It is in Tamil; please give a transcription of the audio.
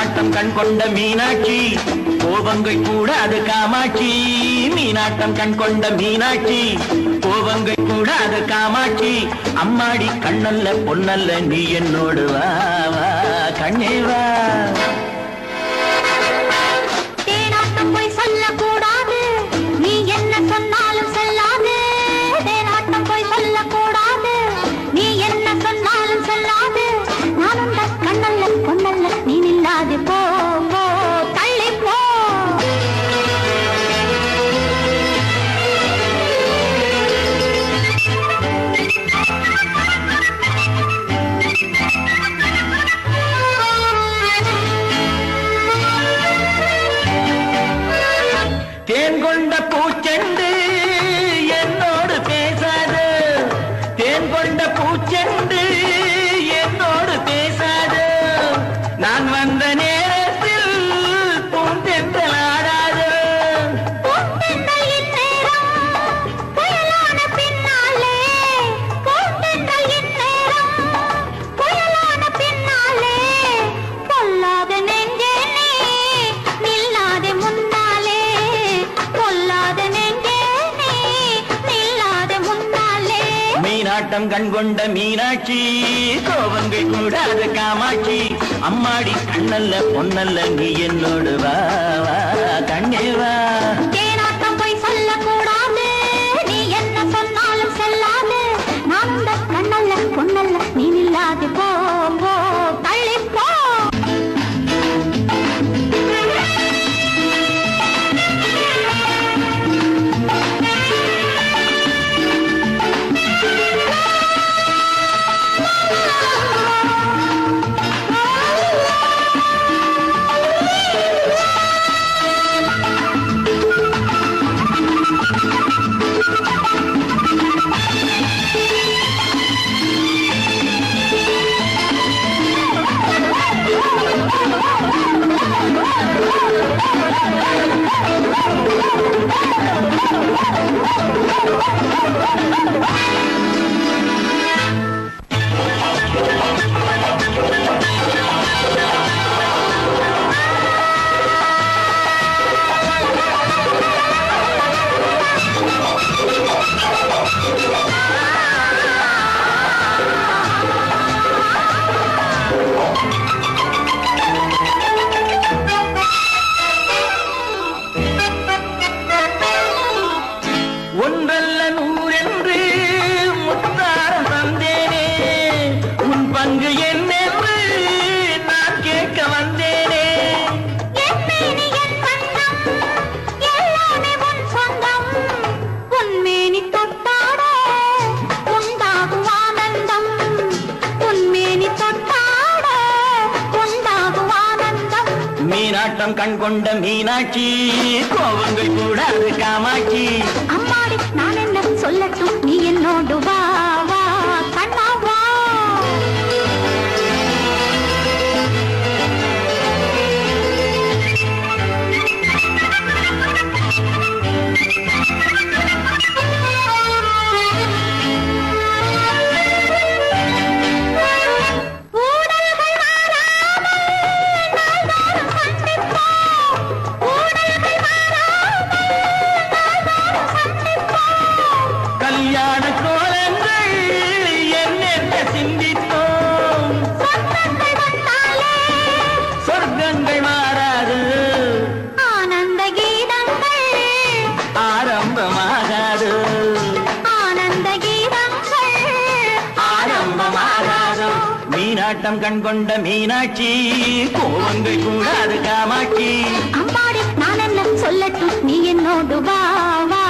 மீனாட்டம் கண் கொண்ட மீனாட்சி கோபங்கள் கூடாது காமாட்சி மீனாட்டம் கண் கொண்ட மீனாட்சி கோபங்கள் கூடாது காமாட்சி அம்மாடி கண்ணல்ல பொன்னல்ல நீ என்னோடு வா வா கண்ணே வா தேனாட்டம் போய் சொல்லக்கூடாது நீ என்ன சொன்னாலும் செல்லாது தேனாட்டம் போய் சொல்லக்கூடாது நீ என்ன சொன்னாலும் செல்லாது நான் உண்ட கண்ணல்ல பொன்னல்ல நீ நில்லாது போ போ தள்ளி போ தேன் கொண்ட பூச்செண்டு என்னோடு பேசாது தேன் கொண்ட பூச்செண்டு என்னோடு பேசாது நான் வந்த நேரத்தில் பூந்தென்றல் ஆடாது மீனாட்டம் கண் கொண்ட மீனாட்சி கோபங்கள் கூடாது காமாட்சி அம்மாடி கண்ணல்ல பொன்னல்ல நீ என்னோடு வா வா கண்ணே வா தேனாட்டம் போய் சொல்லக்கூடாது நீ என்ன சொன்னாலும் செல்லாது நான் உண்ட கண்ணல்ல பொன்னல்ல நீ நில்லாது போ போ தள்ளி போ ஒன்றல்ல நூறென்று முத்தாரம் தந்தேனே உன் பங்கு என்னென்று நான் கேட்க வந்தேனே உன்மேனி தொட்டாட உண்டாகும் ஆனந்தம் உன்மேனி தொட்டாட உண்டாகும் ஆனந்தம் மீனாட்டம் கண் கொண்ட மீனாட்சி கோபங்கள் கூடாது காமாட்சி அம்மாடி நான் என்ன சொல்லட்டும் நீ என்னோடு வா வா கண்ணா வா கல்யாண கோலங்கள் என்னென்ன சிந்தித்தோம் சொர்க்கங்கள் மாறாது ஆனந்த கீதங்கள் ஆரம்பமாகாது ஆனந்த கீதங்கள் ஆரம்பமாகாது மீனாட்டம் கண் கொண்ட மீனாட்சி கோபங்கள் கூடாது காமாட்சி அம்மாடி நான் என்ன சொல்லட்டும் நீ என்னோடு வா வா